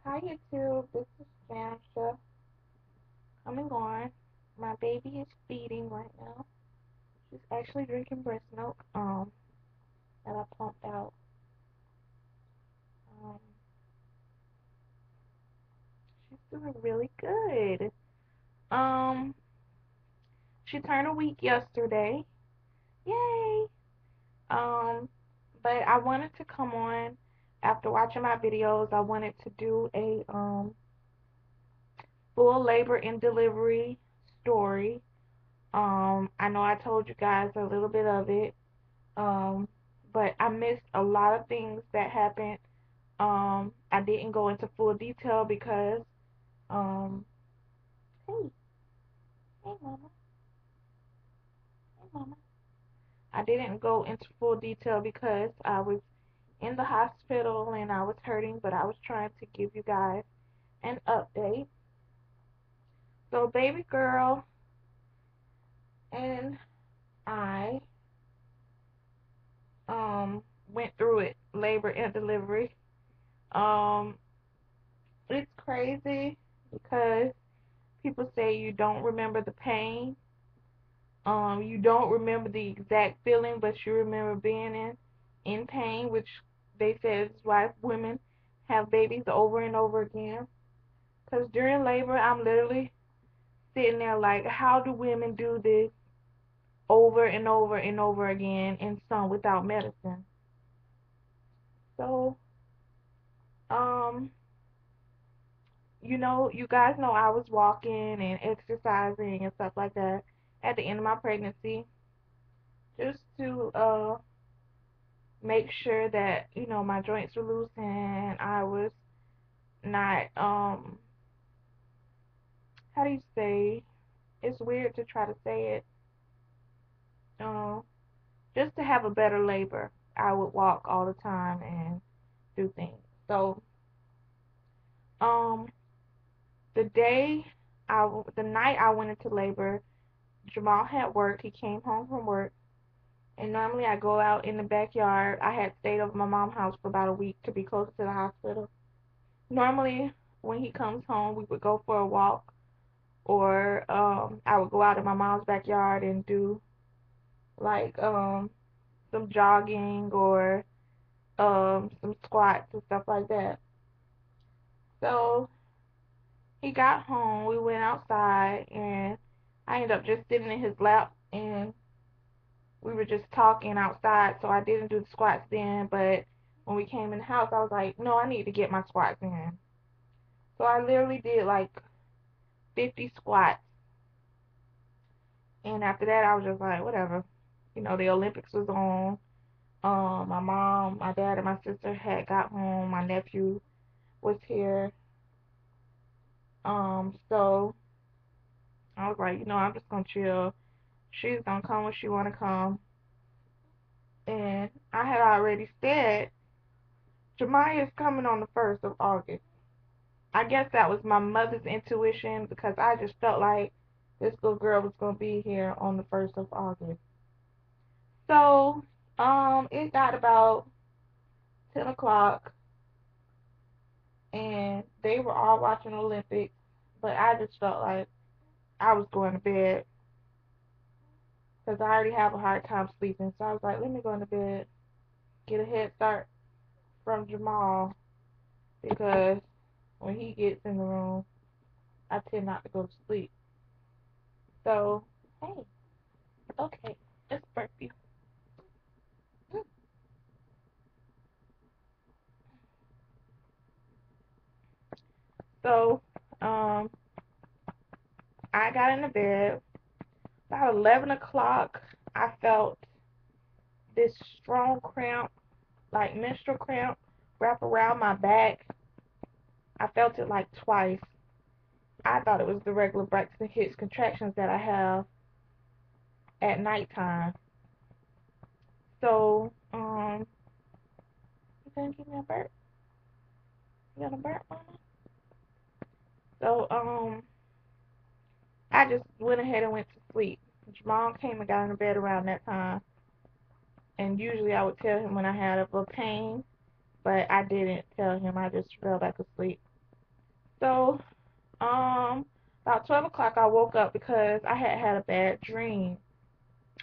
Hi YouTube, this is Jansha coming on. My baby is feeding right now. She's actually drinking breast milk, that I pumped out. Um, she's doing really good. Um, she turned a week yesterday. Yay! Um, but I wanted to come on after watching my videos. I wanted to do a full labor and delivery story. I know I told you guys a little bit of it. Um, but I missed a lot of things that happened. I didn't go into full detail because, um, hey, hey, mama, hey, mama. I didn't go into full detail because I was in the hospital and I was hurting, but I was trying to give you guys an update. So, baby girl and I, went through it, labor and delivery. Um, it's crazy because people say you don't remember the pain. You don't remember the exact feeling, but you remember being in pain, which they say is why women have babies over and over again. Because during labor, I'm literally sitting there like, how do women do this over and over and over again, and some without medicine? So, um, you guys know I was walking and exercising and stuff like that at the end of my pregnancy, just to make sure that my joints were loose and I was not how do you say, it's weird to try to say it, um just to have a better labor. I would walk all the time and do things. So um the night I went into labor, Jamal had work. He came home from work, and normally I go out in the backyard. I had stayed over my mom's house for about a week to be closer to the hospital. Normally when he comes home, we would go for a walk, or I would go out in my mom's backyard and do like some jogging or some squats and stuff like that. So he got home, we went outside, and I ended up just sitting in his lap, and we were just talking outside. So I didn't do the squats then, but when we came in the house, I was like, no, I need to get my squats in. So I literally did like 50 squats, and after that, I was just like, whatever. The Olympics was on. My mom, my dad, and my sister had got home. My nephew was here. So I was like, I'm just gonna chill. She's gonna come when she wanna come. And I had already said Jemiah's coming on the 1st of August. I guess that was my mother's intuition because I just felt like this little girl was gonna be here on the 1st of August. So, it got about 10 o'clock, and they were all watching the Olympics, but I just felt like I was going to bed because I already have a hard time sleeping. So I was like, let me go into bed, get a head start from Jamal, because when he gets in the room, I tend not to go to sleep. So, hey, okay, let's burp you. So, um, I got into bed. About 11 o'clock, I felt this strong cramp, like menstrual cramp, wrap around my back. I felt it like twice. I thought it was the regular Braxton Hicks contractions that I have at nighttime. So, you gonna give me a burp? You gonna burp, mama? So, I just went ahead and went to sleep. Jamal came and got in the bed around that time, and usually I would tell him when I had a little pain, but I didn't tell him. I just fell back asleep. So, about 12 o'clock, I woke up because I had had a bad dream.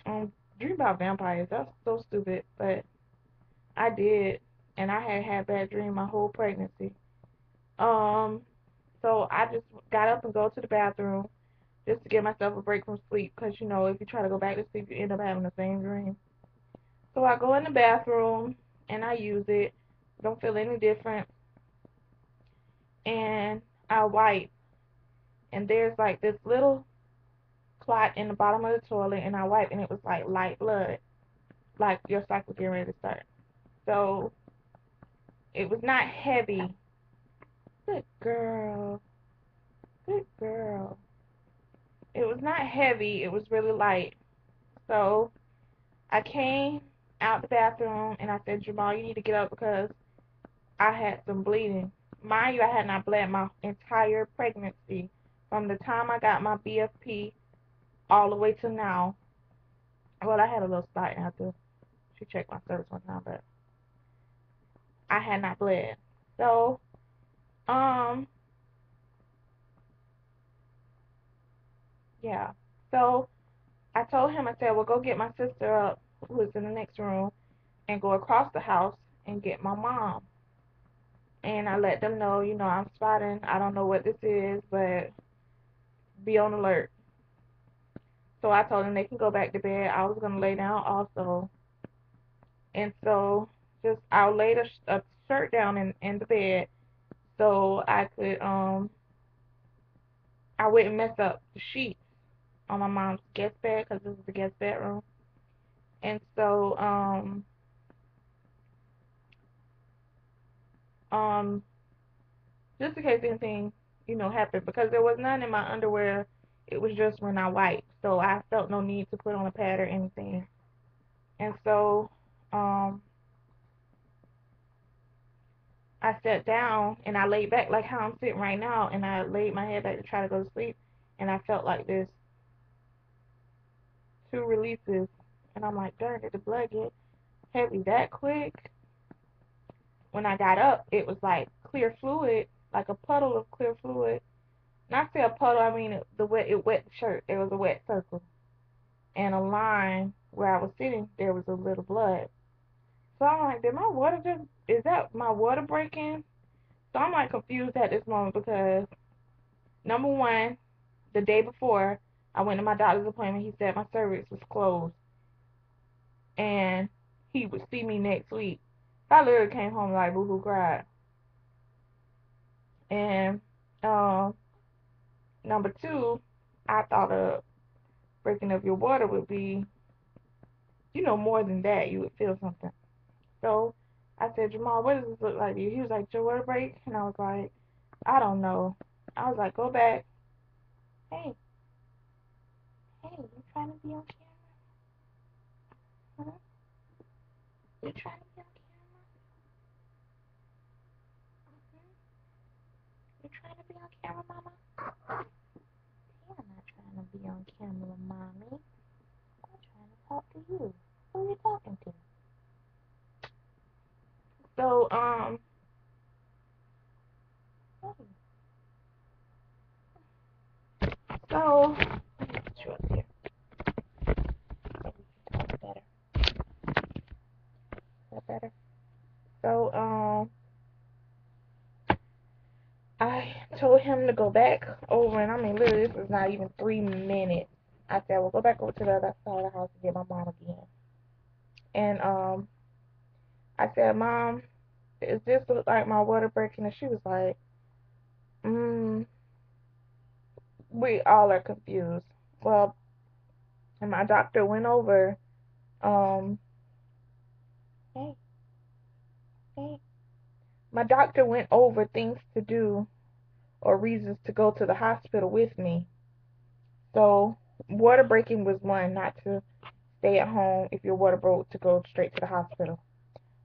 Dream about vampires. That's so stupid, but I did, and I had had a bad dream my whole pregnancy. Um, so I just got up and go to the bathroom just to give myself a break from sleep, because you know if you try to go back to sleep, you end up having the same dream. So I go in the bathroom and I use it. Don't feel any different, and I wipe, and there's like this little clot in the bottom of the toilet, and I wiped, and it was like light blood, like your cycle getting ready to start. So it was not heavy. Good girl. Good girl. It was not heavy. It was really light. So I came out the bathroom and I said, Jamal, you need to get up because I had some bleeding. Mind you, I had not bled my entire pregnancy from the time I got my BFP all the way to now. Well, I had a little spot after she checked my cervix one time, but I had not bled. So, um, yeah. So I told him, I said, well, go get my sister up, who is in the next room, and go across the house and get my mom. And I let them know, I'm spotting. I don't know what this is, but be on alert. So I told them they can go back to bed. I was going to lay down also. And so just I'll lay a shirt down in the bed so I wouldn't mess up the sheets on my mom's guest bed because this is the guest bedroom. And so um just in case anything, happened, because there was none in my underwear. It was just when I wiped. So I felt no need to put on a pad or anything. And so um I sat down and I laid back like how I'm sitting right now, and I laid my head back to try to go to sleep, and I felt like this two releases, and I'm like, darn, did the blood get heavy that quick? When I got up, it was like clear fluid, like a puddle of clear fluid. Not say a puddle, I mean it wet the shirt. There was a wet circle, and a line where I was sitting, there was a little blood. So I'm like, did my water just, is that my water breaking? So I'm like confused at this moment because number one, the day before I went to my doctor's appointment, he said my cervix was closed and he would see me next week. I literally came home like boo hoo cried. And um, number two, I thought a breaking of your water would be, more than that. You would feel something. So I said, Jamal, what does this look like to you? He was like, your water break? And I was like, I don't know. I was like, go back. Hey, hey, you trying to be on camera? Huh? You trying to be on camera? Hmm? You trying to be on camera, mama? Yeah, I'm not trying to be on camera, mommy. I'm trying to talk to you. Who are you talking to? So, hey, so, let me put you up here. Maybe you can talk better. Is that better? So, I told him to go back over, and I mean, literally, this was not even 3 minutes. I said, well, go back over to the other side of the house and get my mom again. And, I said, Mom, does this look like my water breaking? And she was like, mm, we all are confused. Well, and my doctor went over, um, hey, hey, my doctor went over things to do or reasons to go to the hospital with me. So, water breaking was one, not to stay at home if your water broke, to go straight to the hospital.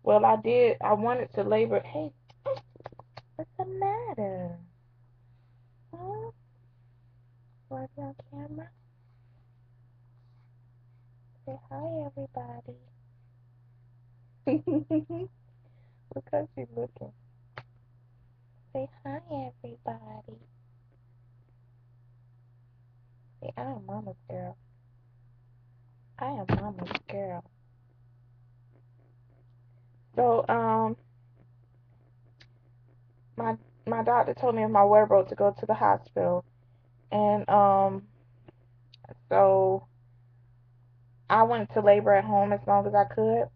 Well, I did. I wanted to labor. Hey, what's the matter? Huh? Want to be on camera? Say hi, everybody. Look how she's looking. Say hi, everybody. See, I am mama's girl. I am mama's girl. So, my my doctor told me if my water broke to go to the hospital, and so I went to labor at home as long as I could,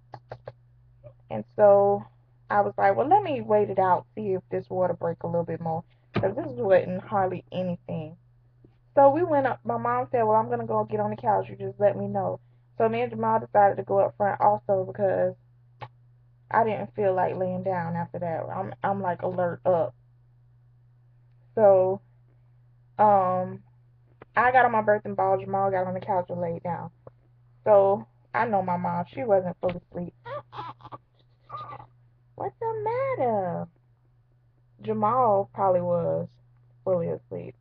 and so I was like, well, let me wait it out, see if this water break a little bit more, because this wasn't hardly anything. So we went up. My mom said, well, I'm gonna go get on the couch. You just let me know. So me and Jamal decided to go up front also because I didn't feel like laying down after that. I'm like alert up. So um I got on my birthing ball. Jamal got on the couch and laid down. So I know my mom. She wasn't fully asleep. What's the matter? Jamal probably was fully asleep.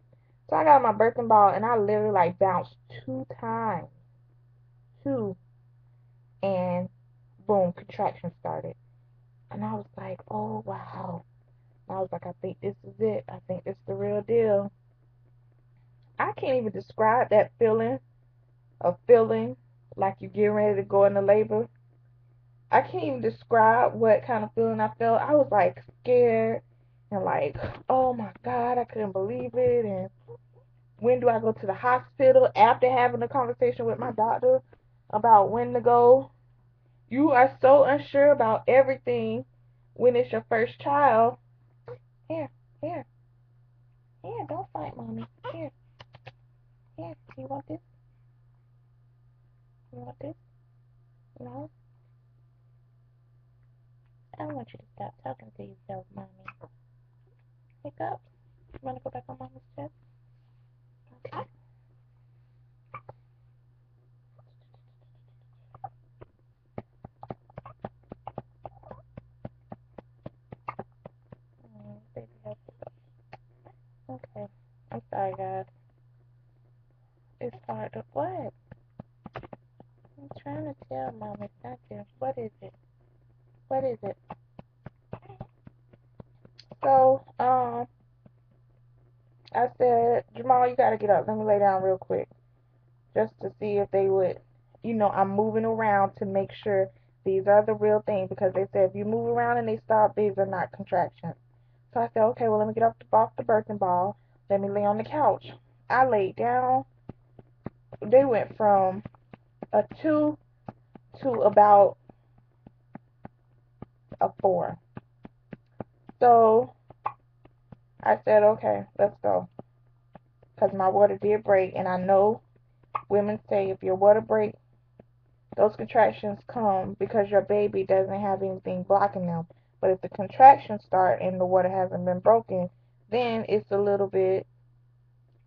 So I got on my birthing ball and I literally like bounced 2 times. Two, and boom, contraction started. And I was like, oh wow. And I was like, I think this is it. I think this is the real deal. I can't even describe that feeling of feeling like you're getting ready to go into labor. I can't even describe what kind of feeling I felt. I was like scared and like, oh my God, I couldn't believe it. And when do I go to the hospital after having a conversation with my doctor about when to go? You are so unsure about everything when it's your first child. Here, here, here, don't fight, mommy. Here, here, you want this? You want this? No? I want you to stop talking to yourself, mommy. Wake up. You want to go back on mama's chest? Okay. Baby has to go. Okay. I'm sorry, guys. It's hard to... What? I'm trying to tell mom it's not you. What is it? What is it? So, I said, Jamal, you gotta get up. Let me lay down real quick. Just to see if they would, I'm moving around to make sure these are the real thing, because they said if you move around and they stop, these are not contractions. So I said, okay, well, let me get off the birthing ball. Let me lay on the couch. I laid down. They went from a 2 to about a 4. So I said, okay, let's go. Because my water did break, and I know women say if your water breaks, those contractions come because your baby doesn't have anything blocking them. But if the contractions start and the water hasn't been broken, then it's a little bit,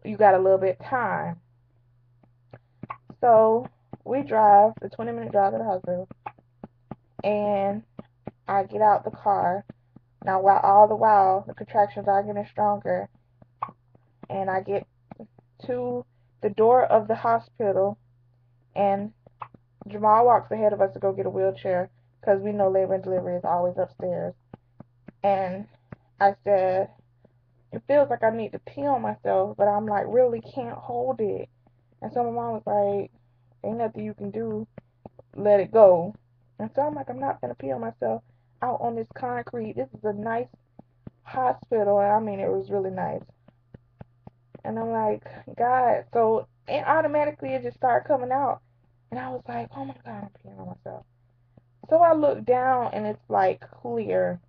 you got a little bit of time. So we drive the 20-minute drive to the hospital, and I get out the car. Now, all the while, the contractions are getting stronger, and I get to the door of the hospital, and Jamal walks ahead of us to go get a wheelchair because we know labor and delivery is always upstairs. And I said, it feels like I need to pee on myself, but I'm like, really can't hold it. And so my mom was like, ain't nothing you can do, let it go. And so I'm like, I'm not gonna pee on myself out on this concrete. This is a nice hospital, and I mean, it was really nice. And I'm like, God, so, and automatically it just started coming out. And I was like, oh my God, I'm peeing on myself. So I look down, and it's like clear,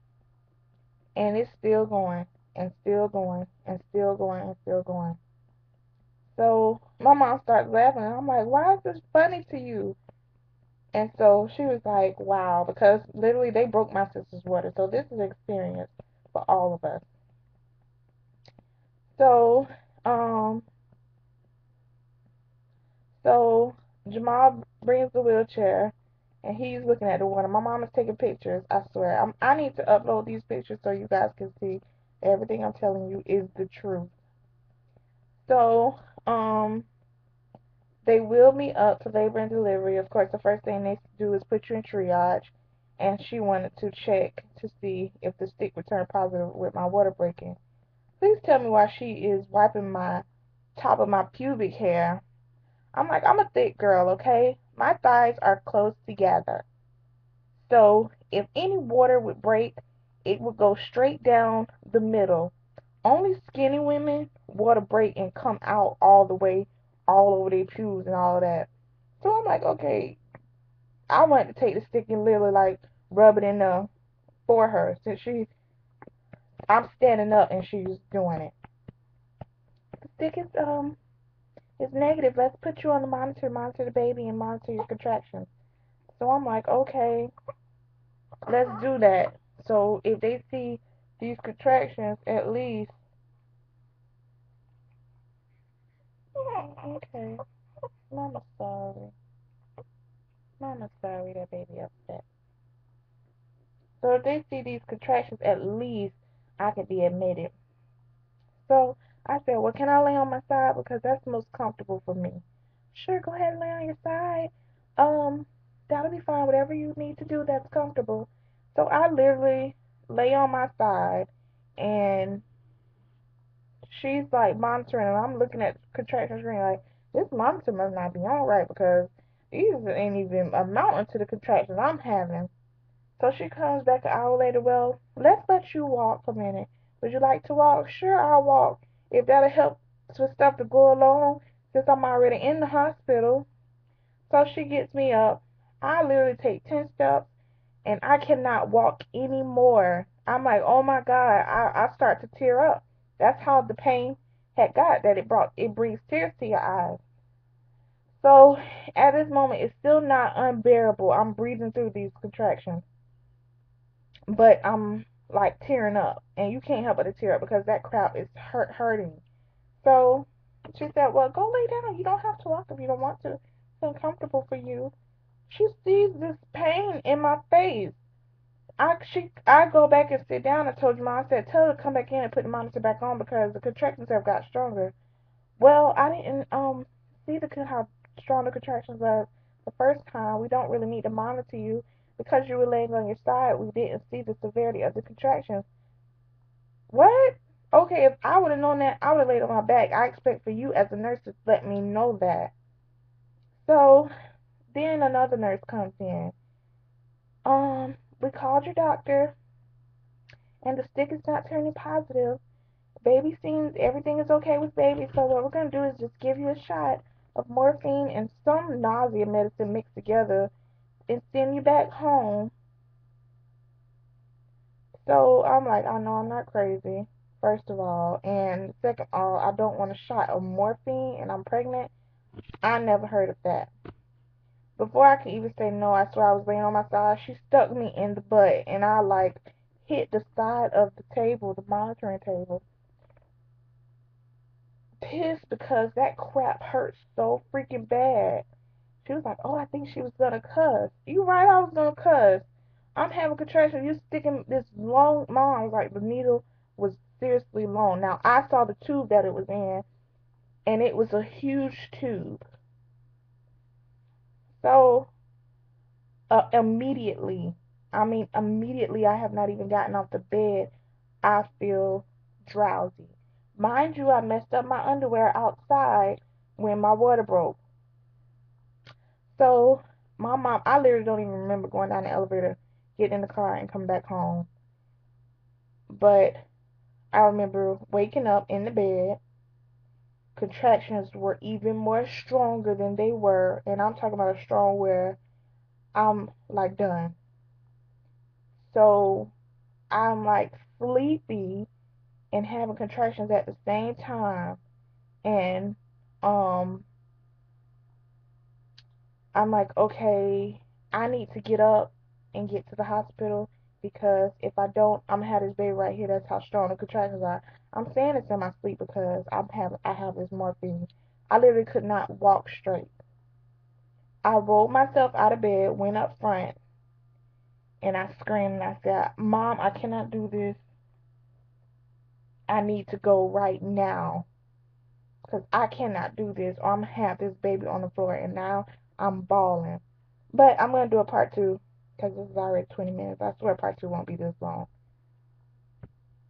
and it's still going, and still going, and still going, and still going. So my mom starts laughing, and I'm like, why is this funny to you? And so she was like, wow, because literally they broke my sister's water. So this is an experience for all of us. So, um, so Jamal brings the wheelchair, and he's looking at the water. My mom is taking pictures. I swear, I need to upload these pictures so you guys can see everything I'm telling you is the truth. So, they wheeled me up to labor and delivery. Of course, the first thing they do is put you in triage, and she wanted to check to see if the stick returned positive with my water breaking. Please tell me why she is wiping my top of my pubic hair. I'm like, I'm a thick girl, okay? My thighs are close together. So if any water would break, it would go straight down the middle. Only skinny women water break and come out all the way, all over their pubes and all of that. So I'm like, okay, I wanted to take the stick and literally like rub it in the for her since I'm standing up and she's doing it. The stick is negative. Let's put you on the monitor the baby and monitor your contractions. So I'm like, okay, let's do that. So if they see these contractions, at least, okay, Mama's sorry. Mama's sorry that baby upset. So if they see these contractions, at least I could be admitted. So I said, well, can I lay on my side because that's most comfortable for me? Sure, go ahead and lay on your side. Um, that'll be fine. Whatever you need to do that's comfortable. So I literally lay on my side, and she's like monitoring, and I'm looking at the contraction screen like, this monitor must not be on right because these ain't even amounting to the contractions I'm having. So she comes back an hour later. Well, let's let you walk a minute. Would you like to walk? Sure, I'll walk. If that'll help with stuff to go along, since I'm already in the hospital. So she gets me up. I literally take 10 steps and I cannot walk anymore. I'm like, oh my God, I start to tear up. That's how the pain had got that it brings tears to your eyes. So at this moment, it's still not unbearable. I'm breathing through these contractions, but I'm like tearing up, and you can't help but to tear up because that crap is hurting. So she said, "Well, go lay down. You don't have to walk if you don't want to. It's uncomfortable for you." She sees this pain in my face. I go back and sit down. I told you, Mom, I said, tell her to come back in and put the monitor back on because the contractions have got stronger. Well, I didn't see how strong the contractions were the first time. We don't really need to monitor you because you were laying on your side. We didn't see the severity of the contractions. What? Okay, if I would have known that, I would have laid on my back. I expect for you as a nurse to let me know that. So then another nurse comes in. We called your doctor, and the stick is not turning positive. Baby seems everything is okay with baby, so what we're gonna do is just give you a shot of morphine and some nausea medicine mixed together and send you back home. So I'm like, I know I'm not crazy, first of all, and second of all, I don't want a shot of morphine and I'm pregnant. I never heard of that. Before I could even say no, I swear I was laying on my side. She stuck me in the butt, and I like hit the side of the table, the monitoring table. Pissed because that crap hurt so freaking bad. She was like, "Oh, I think she was gonna cuss." You right, I was gonna cuss. I'm having contractions. You sticking this long. Mom was like, the needle was seriously long. Now I saw the tube that it was in, and it was a huge tube. So immediately, I mean immediately, I have not even gotten off the bed. I feel drowsy. Mind you, I messed up my underwear outside when my water broke. So my mom, I literally don't even remember going down the elevator, getting in the car, and coming back home. But I remember waking up in the bed. Contractions were even more stronger than they were, and I'm talking about a strong where I'm like done. So I'm like sleepy and having contractions at the same time, and um I'm like, okay, I need to get up and get to the hospital because if I don't, I'm gonna have this baby right here. That's how strong the contractions are. I'm saying this in my sleep because I have this morphine. I literally could not walk straight. I rolled myself out of bed, went up front, and I screamed and I said, "Mom, I cannot do this. I need to go right now because I cannot do this, or I'm gonna have this baby on the floor." And now I'm bawling. But I'm gonna do a part two. because this is already 20 minutes. I swear part two won't be this long.